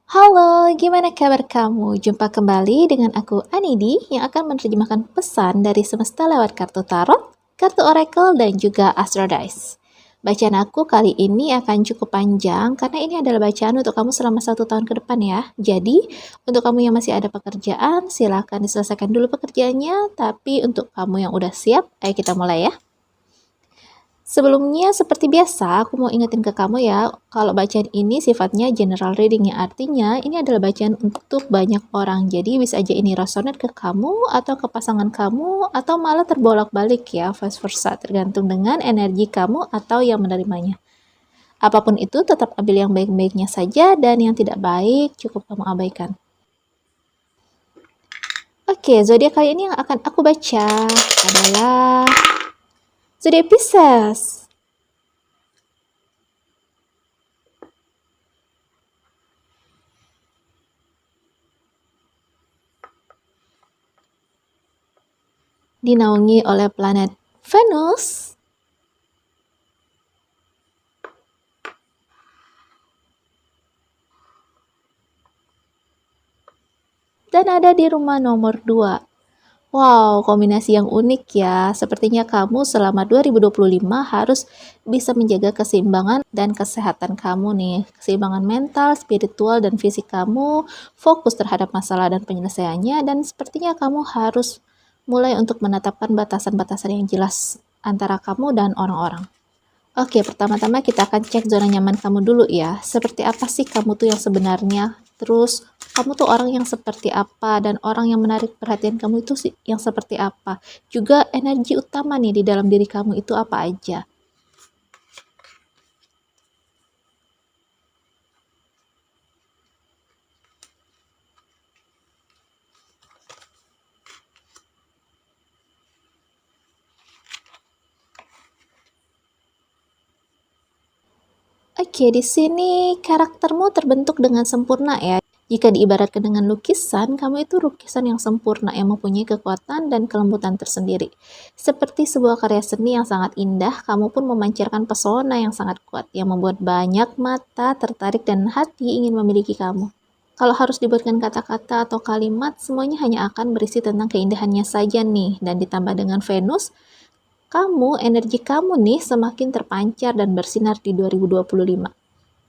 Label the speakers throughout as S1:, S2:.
S1: Halo, gimana kabar kamu? Jumpa kembali dengan aku Anidi yang akan menerjemahkan pesan dari semesta lewat kartu tarot, kartu oracle, dan juga astro dice. Bacaan aku kali ini akan cukup panjang karena ini adalah bacaan untuk kamu selama 1 tahun ke depan ya. Jadi, untuk kamu yang masih ada pekerjaan, silakan diselesaikan dulu pekerjaannya. Tapi untuk kamu yang udah siap, ayo kita mulai ya. Sebelumnya, seperti biasa, aku mau ingetin ke kamu ya, kalau bacaan ini sifatnya general reading, ya artinya ini adalah bacaan untuk banyak orang. Jadi bisa aja ini resonate ke kamu, atau ke pasangan kamu, atau malah terbolak-balik ya, vice versa, tergantung dengan energi kamu atau yang menerimanya. Apapun itu, tetap ambil yang baik-baiknya saja, dan yang tidak baik cukup kamu abaikan. Oke, zodiak kali ini yang akan aku baca adalah zodiak Pisces. Dinaungi oleh planet Venus, dan ada di rumah nomor 2. Wow, kombinasi yang unik ya. Sepertinya kamu selama 2025 harus bisa menjaga keseimbangan dan kesehatan kamu nih. Keseimbangan mental, spiritual, dan fisik kamu, fokus terhadap masalah dan penyelesaiannya, dan sepertinya kamu harus mulai untuk menetapkan batasan-batasan yang jelas antara kamu dan orang-orang. Oke, pertama-tama kita akan cek zona nyaman kamu dulu ya. Seperti apa sih kamu tuh yang sebenarnya? Terus, kamu tuh orang yang seperti apa? Dan orang yang menarik perhatian kamu itu yang seperti apa? Juga energi utama nih di dalam diri kamu itu apa aja? Oke, di sini karaktermu terbentuk dengan sempurna ya. Jika diibaratkan dengan lukisan, kamu itu lukisan yang sempurna yang mempunyai kekuatan dan kelembutan tersendiri. Seperti sebuah karya seni yang sangat indah, kamu pun memancarkan pesona yang sangat kuat, yang membuat banyak mata tertarik dan hati ingin memiliki kamu. Kalau harus dibuatkan kata-kata atau kalimat, semuanya hanya akan berisi tentang keindahannya saja nih, dan ditambah dengan Venus, energi kamu nih semakin terpancar dan bersinar di 2025.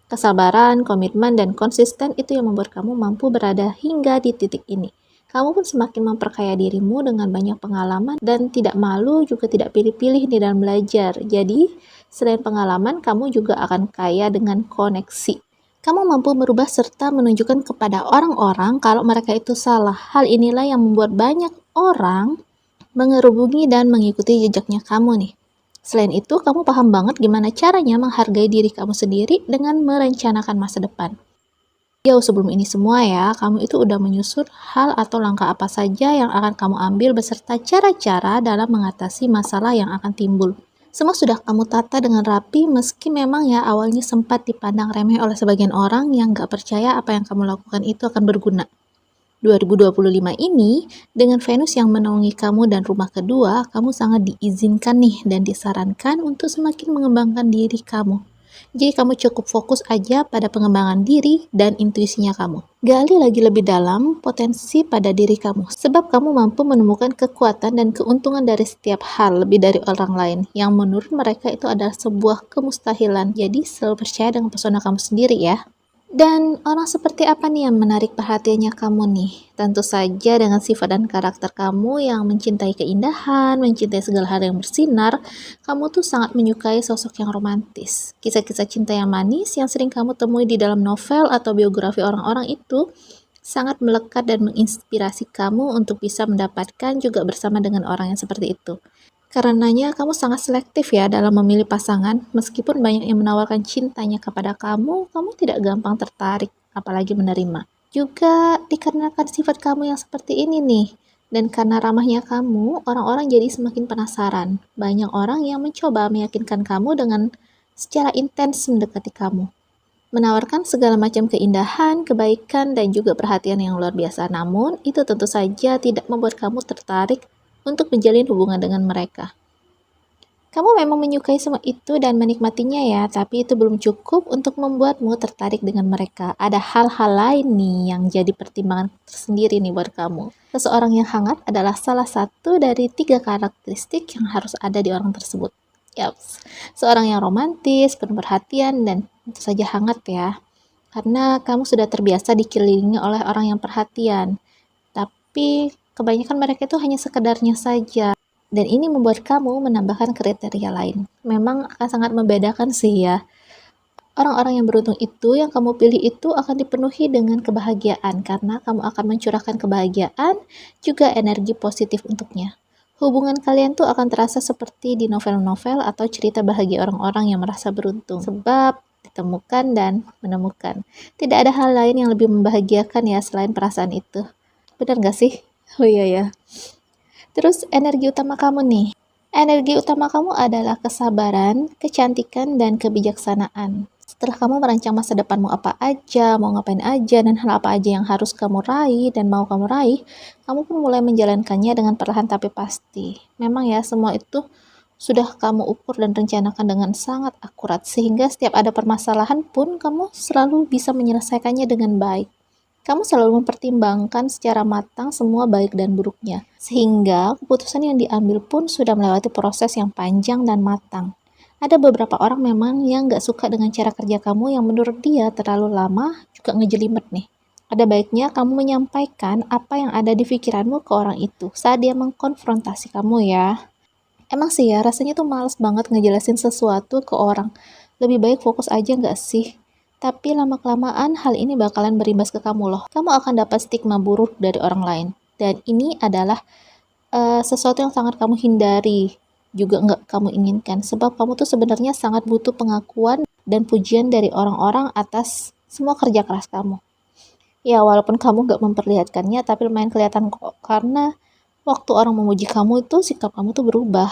S1: Kesabaran, komitmen, dan konsisten itu yang membuat kamu mampu berada hingga di titik ini. Kamu pun semakin memperkaya dirimu dengan banyak pengalaman dan tidak malu juga tidak pilih-pilih di dalam belajar. Jadi, selain pengalaman, kamu juga akan kaya dengan koneksi. Kamu mampu merubah serta menunjukkan kepada orang-orang kalau mereka itu salah. Hal inilah yang membuat banyak orang mengerubungi dan mengikuti jejaknya kamu nih. Selain itu, kamu paham banget gimana caranya menghargai diri kamu sendiri dengan merencanakan masa depan. Jauh sebelum ini semua ya, kamu itu udah menyusun hal atau langkah apa saja yang akan kamu ambil beserta cara-cara dalam mengatasi masalah yang akan timbul. Semua sudah kamu tata dengan rapi meski memang ya awalnya sempat dipandang remeh oleh sebagian orang yang gak percaya apa yang kamu lakukan itu akan berguna. 2025 ini, dengan Venus yang menaungi kamu dan rumah kedua, kamu sangat diizinkan nih dan disarankan untuk semakin mengembangkan diri kamu. Jadi kamu cukup fokus aja pada pengembangan diri dan intuisinya kamu. Gali lagi lebih dalam potensi pada diri kamu, sebab kamu mampu menemukan kekuatan dan keuntungan dari setiap hal lebih dari orang lain, yang menurut mereka itu adalah sebuah kemustahilan. Jadi selalu percaya dengan pesona kamu sendiri ya. Dan orang seperti apa nih yang menarik perhatiannya kamu nih? Tentu saja dengan sifat dan karakter kamu yang mencintai keindahan, mencintai segala hal yang bersinar, kamu tuh sangat menyukai sosok yang romantis. Kisah-kisah cinta yang manis yang sering kamu temui di dalam novel atau biografi orang-orang itu sangat melekat dan menginspirasi kamu untuk bisa mendapatkan juga bersama dengan orang yang seperti itu. Karenanya kamu sangat selektif ya dalam memilih pasangan, meskipun banyak yang menawarkan cintanya kepada kamu, kamu tidak gampang tertarik, apalagi menerima. Juga dikarenakan sifat kamu yang seperti ini nih, dan karena ramahnya kamu, orang-orang jadi semakin penasaran. Banyak orang yang mencoba meyakinkan kamu dengan secara intens mendekati kamu, menawarkan segala macam keindahan, kebaikan, dan juga perhatian yang luar biasa. Namun, itu tentu saja tidak membuat kamu tertarik untuk menjalin hubungan dengan mereka. Kamu memang menyukai semua itu dan menikmatinya ya, tapi itu belum cukup untuk membuatmu tertarik dengan mereka. Ada hal-hal lain nih yang jadi pertimbangan tersendiri nih buat kamu. Seseorang yang hangat adalah salah satu dari 3 karakteristik yang harus ada di orang tersebut. Yaps, seorang yang romantis, penuh perhatian, dan tentu saja hangat ya. Karena kamu sudah terbiasa dikelilingi oleh orang yang perhatian. Tapi kebanyakan mereka itu hanya sekedarnya saja. Dan ini membuat kamu menambahkan kriteria lain. Memang akan sangat membedakan sih ya. Orang-orang yang beruntung itu, yang kamu pilih itu akan dipenuhi dengan kebahagiaan karena kamu akan mencurahkan kebahagiaan, juga energi positif untuknya. Hubungan kalian tuh akan terasa seperti di novel-novel atau cerita bahagia orang-orang yang merasa beruntung. Sebab ditemukan dan menemukan. Tidak ada hal lain yang lebih membahagiakan ya selain perasaan itu. Benar gak sih? Oh iya ya. Terus energi utama kamu nih. Energi utama kamu adalah kesabaran, kecantikan, dan kebijaksanaan. Setelah kamu merancang masa depanmu apa aja, mau ngapain aja, dan hal apa aja yang harus kamu raih dan mau kamu raih, kamu pun mulai menjalankannya dengan perlahan tapi pasti. Memang ya, semua itu sudah kamu ukur dan rencanakan dengan sangat akurat, sehingga setiap ada permasalahan pun kamu selalu bisa menyelesaikannya dengan baik. Kamu selalu mempertimbangkan secara matang semua baik dan buruknya, sehingga keputusan yang diambil pun sudah melewati proses yang panjang dan matang. Ada beberapa orang memang yang gak suka dengan cara kerja kamu yang menurut dia terlalu lama, juga ngejelimet nih. Ada baiknya kamu menyampaikan apa yang ada di pikiranmu ke orang itu saat dia mengkonfrontasi kamu ya. Emang sih ya, rasanya tuh males banget ngejelasin sesuatu ke orang. Lebih baik fokus aja gak sih? Tapi lama-kelamaan hal ini bakalan berimbas ke kamu loh. Kamu akan dapat stigma buruk dari orang lain. Dan ini adalah sesuatu yang sangat kamu hindari, juga nggak kamu inginkan. Sebab kamu tuh sebenarnya sangat butuh pengakuan dan pujian dari orang-orang atas semua kerja keras kamu. Ya, walaupun kamu nggak memperlihatkannya, tapi lumayan kelihatan kok. Karena waktu orang memuji kamu itu, sikap kamu tuh berubah.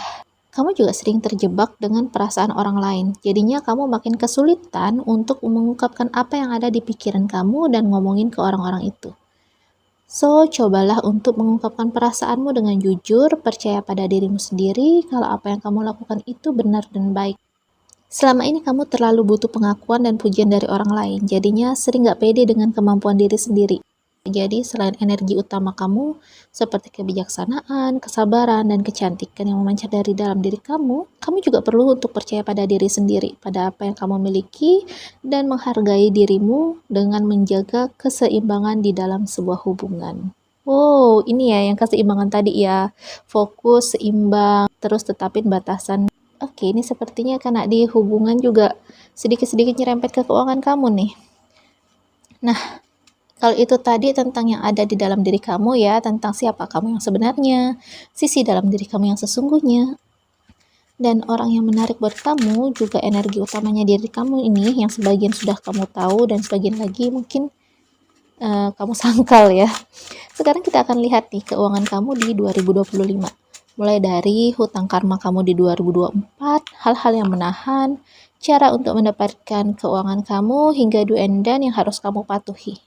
S1: Kamu juga sering terjebak dengan perasaan orang lain. Jadinya kamu makin kesulitan untuk mengungkapkan apa yang ada di pikiran kamu dan ngomongin ke orang-orang itu. So, cobalah untuk mengungkapkan perasaanmu dengan jujur, percaya pada dirimu sendiri kalau apa yang kamu lakukan itu benar dan baik. Selama ini kamu terlalu butuh pengakuan dan pujian dari orang lain, jadinya sering gak pede dengan kemampuan diri sendiri. Jadi selain energi utama kamu seperti kebijaksanaan, kesabaran, dan kecantikan yang memancar dari dalam diri kamu juga perlu untuk percaya pada diri sendiri, pada apa yang kamu miliki, dan menghargai dirimu dengan menjaga keseimbangan di dalam sebuah hubungan. Wow, ini ya yang keseimbangan tadi ya, fokus, seimbang, terus tetapin batasan. Oke, ini sepertinya karena di hubungan juga sedikit-sedikit nyerempet ke keuangan kamu nih. Nah, kalau itu tadi tentang yang ada di dalam diri kamu ya, tentang siapa kamu yang sebenarnya, sisi dalam diri kamu yang sesungguhnya, dan orang yang menarik buat kamu, juga energi utamanya diri kamu ini, yang sebagian sudah kamu tahu dan sebagian lagi mungkin kamu sangkal ya. Sekarang kita akan lihat nih keuangan kamu di 2025. Mulai dari hutang karma kamu di 2024, hal-hal yang menahan, cara untuk mendapatkan keuangan kamu, hingga do and done yang harus kamu patuhi.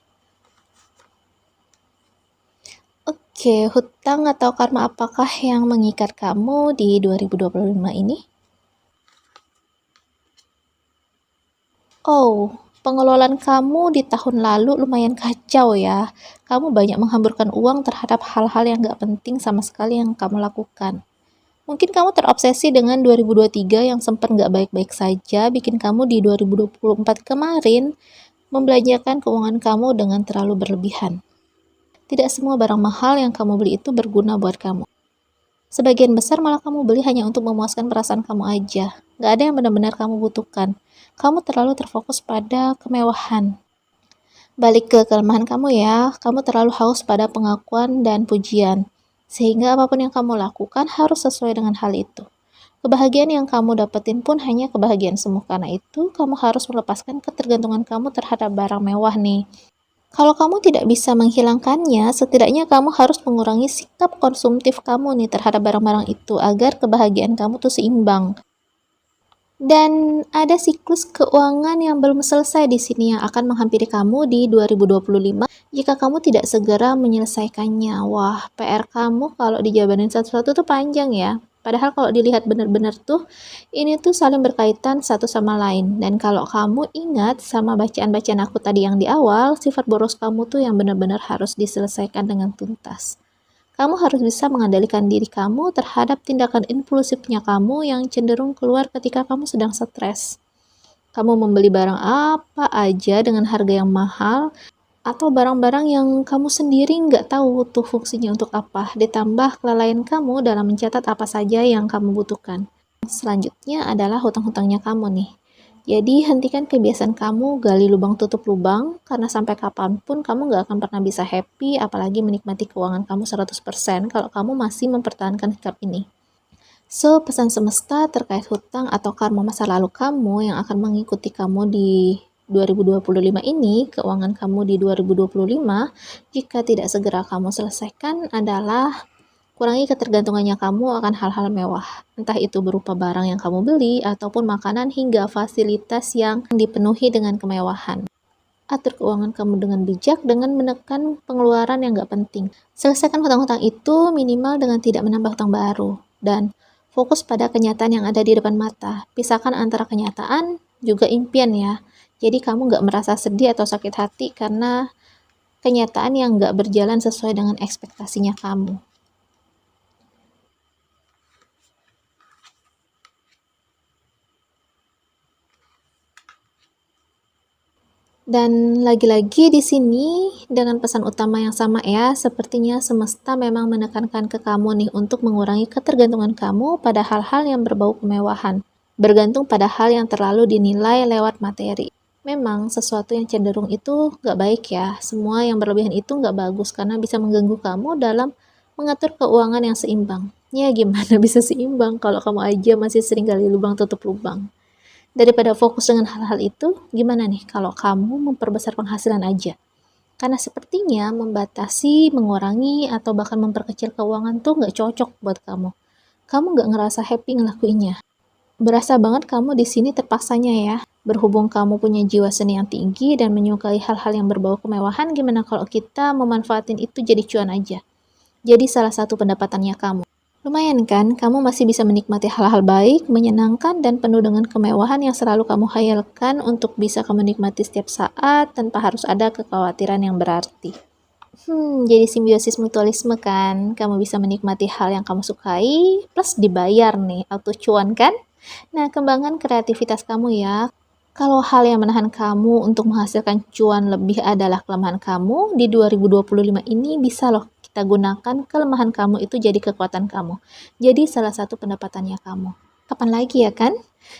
S1: Oke, hutang atau karma apakah yang mengikat kamu di 2025 ini? Oh, pengelolaan kamu di tahun lalu lumayan kacau ya. Kamu banyak menghamburkan uang terhadap hal-hal yang gak penting sama sekali yang kamu lakukan. Mungkin kamu terobsesi dengan 2023 yang sempat gak baik-baik saja, bikin kamu di 2024 kemarin membelanjakan keuangan kamu dengan terlalu berlebihan. Tidak semua barang mahal yang kamu beli itu berguna buat kamu. Sebagian besar malah kamu beli hanya untuk memuaskan perasaan kamu aja. Gak ada yang benar-benar kamu butuhkan. Kamu terlalu terfokus pada kemewahan. Balik ke kelemahan kamu ya, kamu terlalu haus pada pengakuan dan pujian. Sehingga apapun yang kamu lakukan harus sesuai dengan hal itu. Kebahagiaan yang kamu dapetin pun hanya kebahagiaan semu, karena itu kamu harus melepaskan ketergantungan kamu terhadap barang mewah nih. Kalau kamu tidak bisa menghilangkannya, setidaknya kamu harus mengurangi sikap konsumtif kamu nih terhadap barang-barang itu agar kebahagiaan kamu tuh seimbang. Dan ada siklus keuangan yang belum selesai di sini yang akan menghampiri kamu di 2025 jika kamu tidak segera menyelesaikannya. Wah, PR kamu kalau dijabarin satu-satu tuh panjang ya. Padahal kalau dilihat benar-benar tuh, ini tuh saling berkaitan satu sama lain. Dan kalau kamu ingat sama bacaan-bacaan aku tadi yang di awal, sifat boros kamu tuh yang benar-benar harus diselesaikan dengan tuntas. Kamu harus bisa mengendalikan diri kamu terhadap tindakan impulsifnya kamu yang cenderung keluar ketika kamu sedang stres. Kamu membeli barang apa aja dengan harga yang mahal, atau barang-barang yang kamu sendiri nggak tahu tuh fungsinya untuk apa, ditambah kelalaian kamu dalam mencatat apa saja yang kamu butuhkan. Selanjutnya adalah hutang-hutangnya kamu nih. Jadi hentikan kebiasaan kamu gali lubang tutup lubang, karena sampai kapanpun kamu nggak akan pernah bisa happy, apalagi menikmati keuangan kamu 100% kalau kamu masih mempertahankan sikap ini. So, pesan semesta terkait hutang atau karma masa lalu kamu yang akan mengikuti kamu di 2025 ini, keuangan kamu di 2025, jika tidak segera kamu selesaikan adalah kurangi ketergantungannya kamu akan hal-hal mewah, entah itu berupa barang yang kamu beli ataupun makanan hingga fasilitas yang dipenuhi dengan kemewahan. Atur keuangan kamu dengan bijak dengan menekan pengeluaran yang nggak penting. Selesaikan hutang-hutang itu minimal dengan tidak menambah hutang baru. Dan fokus pada kenyataan yang ada di depan mata. Pisahkan antara kenyataan juga impian ya. Jadi kamu nggak merasa sedih atau sakit hati karena kenyataan yang nggak berjalan sesuai dengan ekspektasinya kamu. Dan lagi-lagi di sini dengan pesan utama yang sama ya, sepertinya semesta memang menekankan ke kamu nih untuk mengurangi ketergantungan kamu pada hal-hal yang berbau kemewahan, bergantung pada hal yang terlalu dinilai lewat materi. Memang sesuatu yang cenderung itu nggak baik ya, semua yang berlebihan itu nggak bagus karena bisa mengganggu kamu dalam mengatur keuangan yang seimbang. Ya gimana bisa seimbang kalau kamu aja masih sering gali lubang tutup lubang. Daripada fokus dengan hal-hal itu, gimana nih kalau kamu memperbesar penghasilan aja? Karena sepertinya membatasi, mengurangi, atau bahkan memperkecil keuangan tuh nggak cocok buat kamu. Kamu nggak ngerasa happy ngelakuinnya. Berasa banget kamu di sini terpaksanya ya. Berhubung kamu punya jiwa seni yang tinggi dan menyukai hal-hal yang berbau kemewahan, gimana kalau kita memanfaatin itu jadi cuan aja? Jadi salah satu pendapatannya kamu. Lumayan kan, kamu masih bisa menikmati hal-hal baik, menyenangkan, dan penuh dengan kemewahan yang selalu kamu hayalkan untuk bisa kamu nikmati setiap saat tanpa harus ada kekhawatiran yang berarti. Jadi simbiosis mutualisme kan, kamu bisa menikmati hal yang kamu sukai, plus dibayar nih, auto cuan kan? Nah, kembangkan kreativitas kamu ya. Kalau hal yang menahan kamu untuk menghasilkan cuan lebih adalah kelemahan kamu, di 2025 ini bisa loh kita gunakan kelemahan kamu itu jadi kekuatan kamu. Jadi salah satu pendapatannya kamu. Kapan lagi ya kan?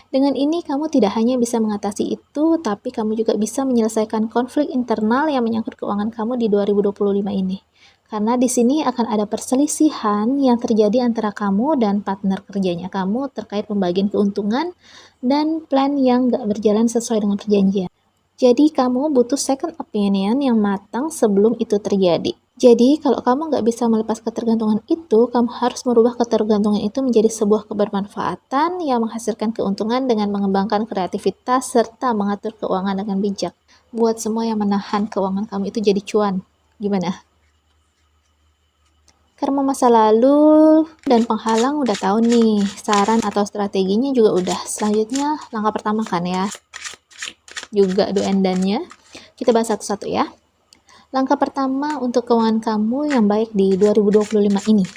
S1: Dengan ini kamu tidak hanya bisa mengatasi itu, tapi kamu juga bisa menyelesaikan konflik internal yang menyangkut keuangan kamu di 2025 ini. Karena di sini akan ada perselisihan yang terjadi antara kamu dan partner kerjanya kamu terkait pembagian keuntungan dan plan yang nggak berjalan sesuai dengan perjanjian. Jadi kamu butuh second opinion yang matang sebelum itu terjadi. Jadi kalau kamu nggak bisa melepas ketergantungan itu, kamu harus merubah ketergantungan itu menjadi sebuah kebermanfaatan yang menghasilkan keuntungan dengan mengembangkan kreativitas serta mengatur keuangan dengan bijak. Buat semua yang menahan keuangan kamu itu jadi cuan. Gimana? Karma masa lalu dan penghalang udah tahu nih, saran atau strateginya juga udah. Selanjutnya langkah pertama kan ya, juga do and done-nya. Kita bahas satu-satu ya. Langkah pertama untuk keuangan kamu yang baik di 2025 ini.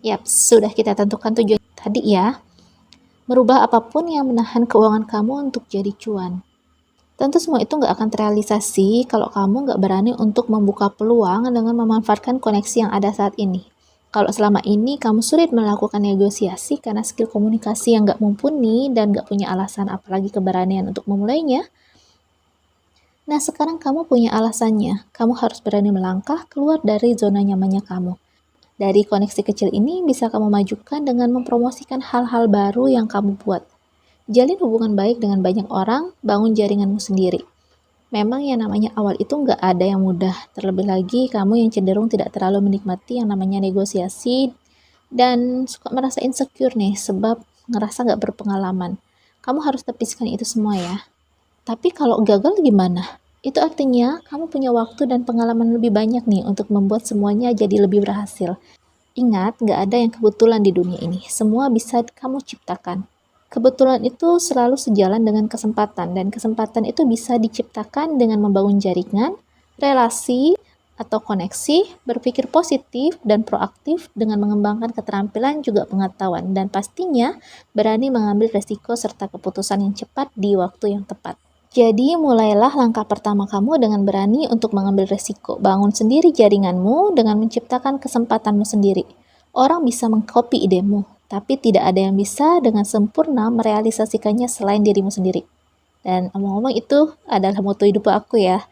S1: Yap, sudah kita tentukan tujuan tadi ya. Merubah apapun yang menahan keuangan kamu untuk jadi cuan. Tentu semua itu nggak akan terrealisasi kalau kamu nggak berani untuk membuka peluang dengan memanfaatkan koneksi yang ada saat ini. Kalau selama ini kamu sulit melakukan negosiasi karena skill komunikasi yang nggak mumpuni dan nggak punya alasan apalagi keberanian untuk memulainya, nah sekarang kamu punya alasannya. Kamu harus berani melangkah keluar dari zona nyamannya kamu. Dari koneksi kecil ini bisa kamu majukan dengan mempromosikan hal-hal baru yang kamu buat. Jalin hubungan baik dengan banyak orang, bangun jaringanmu sendiri. Memang yang namanya awal itu nggak ada yang mudah, terlebih lagi kamu yang cenderung tidak terlalu menikmati yang namanya negosiasi dan suka merasa insecure nih sebab ngerasa nggak berpengalaman. Kamu harus tepiskan itu semua ya. Tapi kalau gagal gimana? Itu artinya kamu punya waktu dan pengalaman lebih banyak nih untuk membuat semuanya jadi lebih berhasil. Ingat, nggak ada yang kebetulan di dunia ini. Semua bisa kamu ciptakan. Kebetulan itu selalu sejalan dengan kesempatan, dan kesempatan itu bisa diciptakan dengan membangun jaringan, relasi, atau koneksi, berpikir positif dan proaktif dengan mengembangkan keterampilan juga pengetahuan, dan pastinya berani mengambil resiko serta keputusan yang cepat di waktu yang tepat. Jadi, mulailah langkah pertama kamu dengan berani untuk mengambil resiko. Bangun sendiri jaringanmu dengan menciptakan kesempatanmu sendiri. Orang bisa mengcopy idemu, tapi tidak ada yang bisa dengan sempurna merealisasikannya selain dirimu sendiri. Dan omong-omong itu adalah moto hidup aku ya.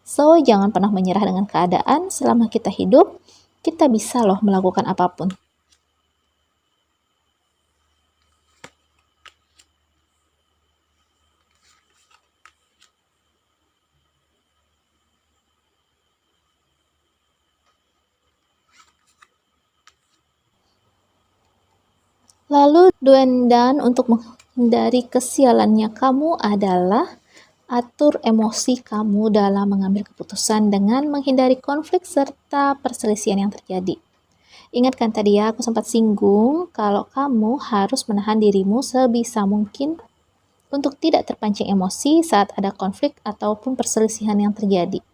S1: So, jangan pernah menyerah dengan keadaan. Selama kita hidup, kita bisa loh melakukan apapun. Lalu, do and done untuk menghindari kesialannya kamu adalah atur emosi kamu dalam mengambil keputusan dengan menghindari konflik serta perselisihan yang terjadi. Ingat kan tadi ya, aku sempat singgung kalau kamu harus menahan dirimu sebisa mungkin untuk tidak terpancing emosi saat ada konflik ataupun perselisihan yang terjadi.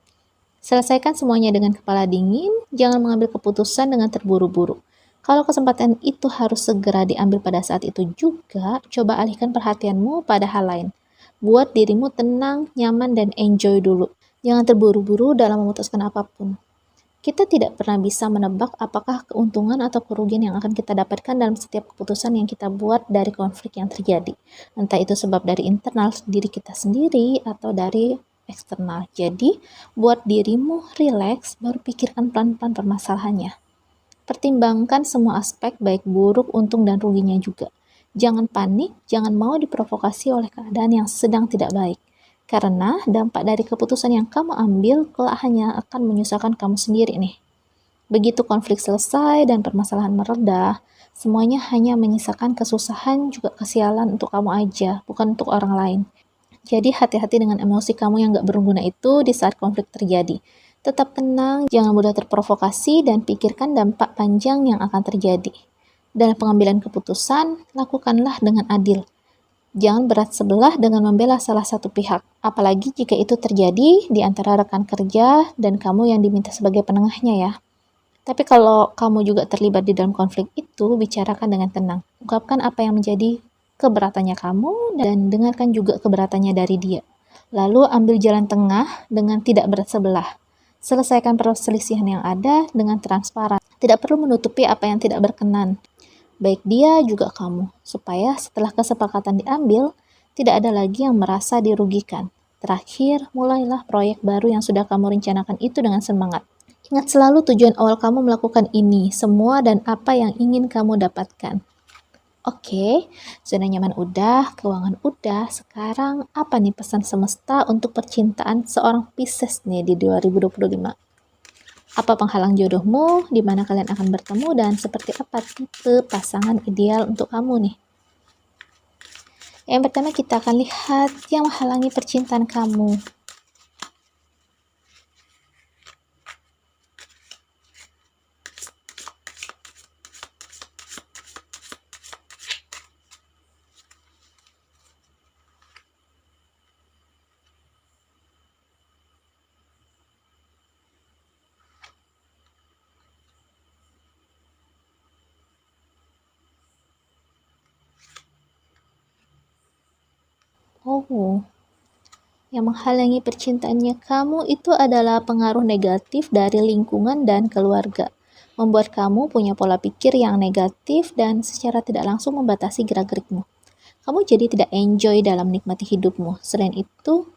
S1: Selesaikan semuanya dengan kepala dingin, jangan mengambil keputusan dengan terburu-buru. Kalau kesempatan itu harus segera diambil pada saat itu juga, coba alihkan perhatianmu pada hal lain. Buat dirimu tenang, nyaman, dan enjoy dulu. Jangan terburu-buru dalam memutuskan apapun. Kita tidak pernah bisa menebak apakah keuntungan atau kerugian yang akan kita dapatkan dalam setiap keputusan yang kita buat dari konflik yang terjadi. Entah itu sebab dari internal diri kita sendiri atau dari eksternal. Jadi, buat dirimu rileks, baru pikirkan pelan-pelan permasalahannya. Pertimbangkan semua aspek baik buruk, untung, dan ruginya juga. Jangan panik, jangan mau diprovokasi oleh keadaan yang sedang tidak baik. Karena dampak dari keputusan yang kamu ambil kelak hanya akan menyusahkan kamu sendiri nih. Begitu konflik selesai dan permasalahan mereda, semuanya hanya menyisakan kesusahan juga kesialan untuk kamu aja, bukan untuk orang lain. Jadi hati-hati dengan emosi kamu yang gak berguna itu di saat konflik terjadi. Tetap tenang, jangan mudah terprovokasi, dan pikirkan dampak panjang yang akan terjadi. Dalam pengambilan keputusan, lakukanlah dengan adil. Jangan berat sebelah dengan membela salah satu pihak, apalagi jika itu terjadi di antara rekan kerja dan kamu yang diminta sebagai penengahnya ya. Tapi kalau kamu juga terlibat di dalam konflik itu, bicarakan dengan tenang. Ungkapkan apa yang menjadi keberatannya kamu dan dengarkan juga keberatannya dari dia. Lalu ambil jalan tengah dengan tidak berat sebelah. Selesaikan perselisihan yang ada dengan transparan. Tidak perlu menutupi apa yang tidak berkenan. Baik dia juga kamu, supaya setelah kesepakatan diambil, tidak ada lagi yang merasa dirugikan. Terakhir, mulailah proyek baru yang sudah kamu rencanakan itu dengan semangat. Ingat selalu tujuan awal kamu melakukan ini, semua dan apa yang ingin kamu dapatkan. Oke, zona nyaman udah, keuangan udah. Sekarang apa nih pesan semesta untuk percintaan seorang Pisces nih di 2025? Apa penghalang jodohmu, di mana kalian akan bertemu, dan seperti apa tipe pasangan ideal untuk kamu nih? Yang pertama kita akan lihat yang menghalangi percintaan kamu. Oh, yang menghalangi percintaannya kamu itu adalah pengaruh negatif dari lingkungan dan keluarga. Membuat kamu punya pola pikir yang negatif dan secara tidak langsung membatasi gerak-gerikmu. Kamu jadi tidak enjoy dalam menikmati hidupmu. Selain itu,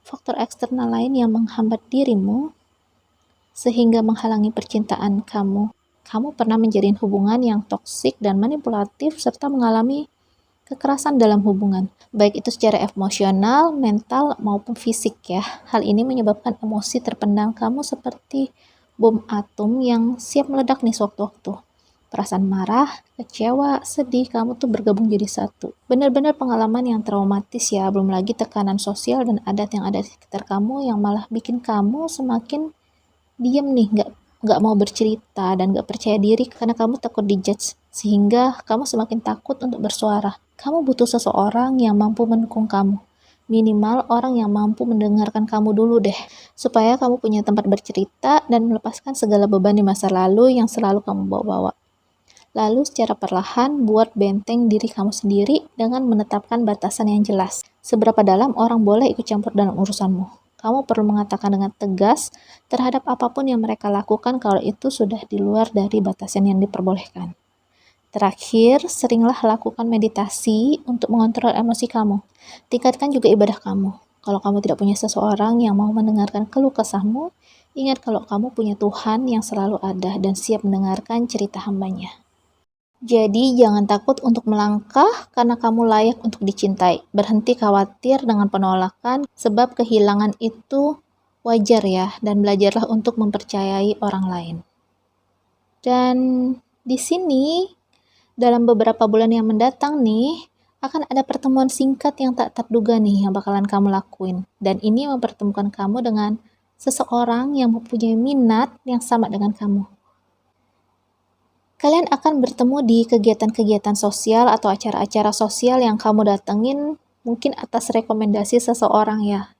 S1: faktor eksternal lain yang menghambat dirimu sehingga menghalangi percintaan kamu Kamu pernah menjalin hubungan yang toksik dan manipulatif serta mengalami kekerasan dalam hubungan, baik itu secara emosional, mental, maupun fisik ya. Hal ini menyebabkan emosi terpendam kamu seperti bom atom yang siap meledak nih sewaktu-waktu. Perasaan marah, kecewa, sedih, kamu tuh bergabung jadi satu. Benar-benar pengalaman yang traumatis ya, belum lagi tekanan sosial dan adat yang ada di sekitar kamu yang malah bikin kamu semakin diem nih, nggak mau bercerita dan nggak percaya diri karena kamu takut dijudge, sehingga kamu semakin takut untuk bersuara. Kamu butuh seseorang yang mampu mendukung kamu. Minimal orang yang mampu mendengarkan kamu dulu deh, supaya kamu punya tempat bercerita dan melepaskan segala beban di masa lalu yang selalu kamu bawa-bawa. Lalu secara perlahan buat benteng diri kamu sendiri dengan menetapkan batasan yang jelas. Seberapa dalam orang boleh ikut campur dalam urusanmu. Kamu perlu mengatakan dengan tegas terhadap apapun yang mereka lakukan kalau itu sudah di luar dari batasan yang diperbolehkan. Terakhir, seringlah lakukan meditasi untuk mengontrol emosi kamu. Tingkatkan juga ibadah kamu. Kalau kamu tidak punya seseorang yang mau mendengarkan keluh kesahmu, ingat kalau kamu punya Tuhan yang selalu ada dan siap mendengarkan cerita hambanya. Jadi jangan takut untuk melangkah karena kamu layak untuk dicintai. Berhenti khawatir dengan penolakan sebab kehilangan itu wajar ya, dan belajarlah untuk mempercayai orang lain. Dan di sini dalam beberapa bulan yang mendatang nih akan ada pertemuan singkat yang tak terduga nih yang bakalan kamu lakuin. Dan ini mempertemukan kamu dengan seseorang yang mempunyai minat yang sama dengan kamu. Kalian akan bertemu di kegiatan-kegiatan sosial atau acara-acara sosial yang kamu datengin mungkin atas rekomendasi seseorang ya.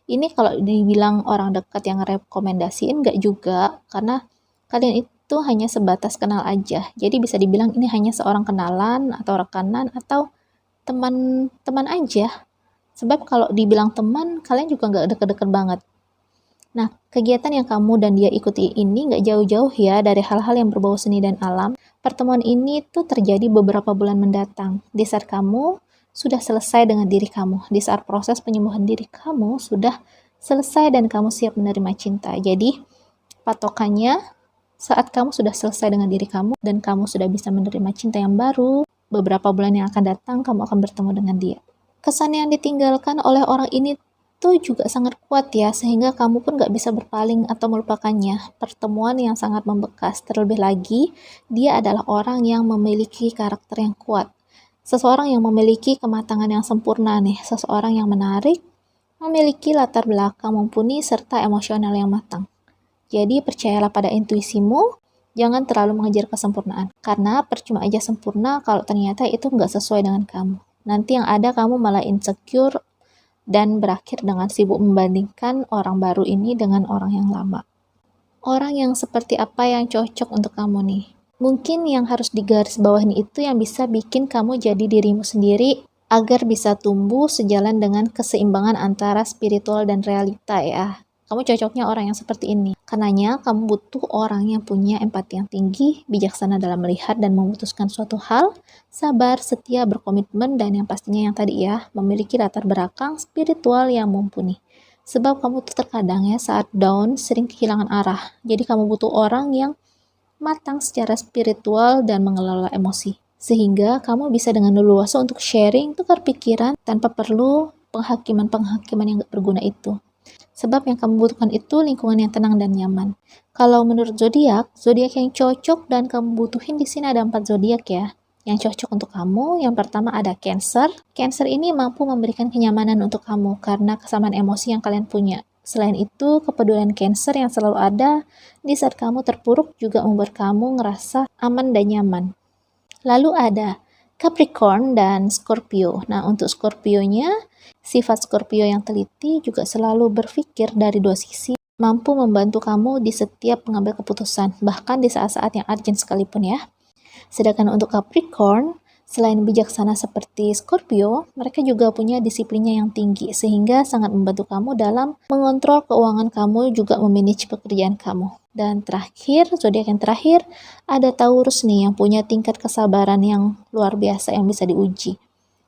S1: Ini kalau dibilang orang dekat yang rekomendasiin nggak juga, karena kalian itu hanya sebatas kenal aja. Jadi bisa dibilang ini hanya seorang kenalan atau rekanan atau teman-teman aja. Sebab kalau dibilang teman, kalian juga nggak deket-deket banget. Nah, kegiatan yang kamu dan dia ikuti ini nggak jauh-jauh ya dari hal-hal yang berbau seni dan alam. Pertemuan ini tuh terjadi beberapa bulan mendatang. Di saat kamu sudah selesai dengan diri kamu. Di saat proses penyembuhan diri kamu sudah selesai dan kamu siap menerima cinta. Jadi, patokannya saat kamu sudah selesai dengan diri kamu dan kamu sudah bisa menerima cinta yang baru, beberapa bulan yang akan datang kamu akan bertemu dengan dia. Kesan yang ditinggalkan oleh orang ini tuh juga sangat kuat ya, sehingga kamu pun gak bisa berpaling atau melupakannya. Pertemuan yang sangat membekas. Terlebih lagi, dia adalah orang yang memiliki karakter yang kuat. Seseorang yang memiliki kematangan yang sempurna nih. Seseorang yang menarik, memiliki latar belakang mumpuni, serta emosional yang matang. Jadi percayalah pada intuisimu, jangan terlalu mengejar kesempurnaan. Karena percuma aja sempurna kalau ternyata itu nggak sesuai dengan kamu. Nanti yang ada kamu malah insecure dan berakhir dengan sibuk membandingkan orang baru ini dengan orang yang lama. Orang yang seperti apa yang cocok untuk kamu nih? Mungkin yang harus digarisbawahi itu yang bisa bikin kamu jadi dirimu sendiri agar bisa tumbuh sejalan dengan keseimbangan antara spiritual dan realita ya. Kamu cocoknya orang yang seperti ini. Karenanya, kamu butuh orang yang punya empati yang tinggi, bijaksana dalam melihat dan memutuskan suatu hal, sabar, setia, berkomitmen, dan yang pastinya yang tadi ya, memiliki latar belakang spiritual yang mumpuni. Sebab kamu tuh terkadang ya saat down sering kehilangan arah. Jadi kamu butuh orang yang matang secara spiritual dan mengelola emosi. Sehingga kamu bisa dengan leluasa untuk sharing, tukar pikiran, tanpa perlu penghakiman-penghakiman yang gak berguna itu. Sebab yang kamu butuhkan itu lingkungan yang tenang dan nyaman. Kalau menurut zodiak yang cocok dan kamu butuhin di sini ada 4 zodiak ya. Yang cocok untuk kamu, yang pertama ada Cancer. Cancer ini mampu memberikan kenyamanan untuk kamu karena kesamaan emosi yang kalian punya. Selain itu, kepedulian Cancer yang selalu ada di saat kamu terpuruk juga membuat kamu ngerasa aman dan nyaman. Lalu ada Capricorn dan Scorpio. Nah, untuk Scorpio-nya, sifat Scorpio yang teliti juga selalu berpikir dari dua sisi, mampu membantu kamu di setiap mengambil keputusan, bahkan di saat-saat yang urgent sekalipun ya. Sedangkan untuk Capricorn, selain bijaksana seperti Scorpio, mereka juga punya disiplinnya yang tinggi, sehingga sangat membantu kamu dalam mengontrol keuangan kamu, juga memanage pekerjaan kamu. Dan terakhir, zodiak yang terakhir, ada Taurus nih yang punya tingkat kesabaran yang luar biasa yang bisa diuji.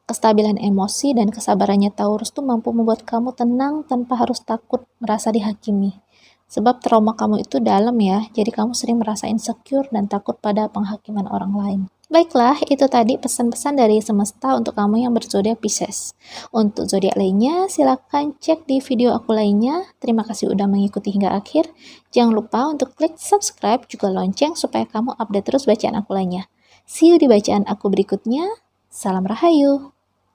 S1: Kestabilan emosi dan kesabarannya Taurus tuh mampu membuat kamu tenang tanpa harus takut merasa dihakimi. Sebab trauma kamu itu dalam ya, jadi kamu sering merasa insecure dan takut pada penghakiman orang lain. Baiklah, itu tadi pesan-pesan dari semesta untuk kamu yang berzodiak Pisces. Untuk zodiak lainnya, silahkan cek di video aku lainnya. Terima kasih udah mengikuti hingga akhir. Jangan lupa untuk klik subscribe juga lonceng supaya kamu update terus bacaan aku lainnya. See you di bacaan aku berikutnya. Salam Rahayu.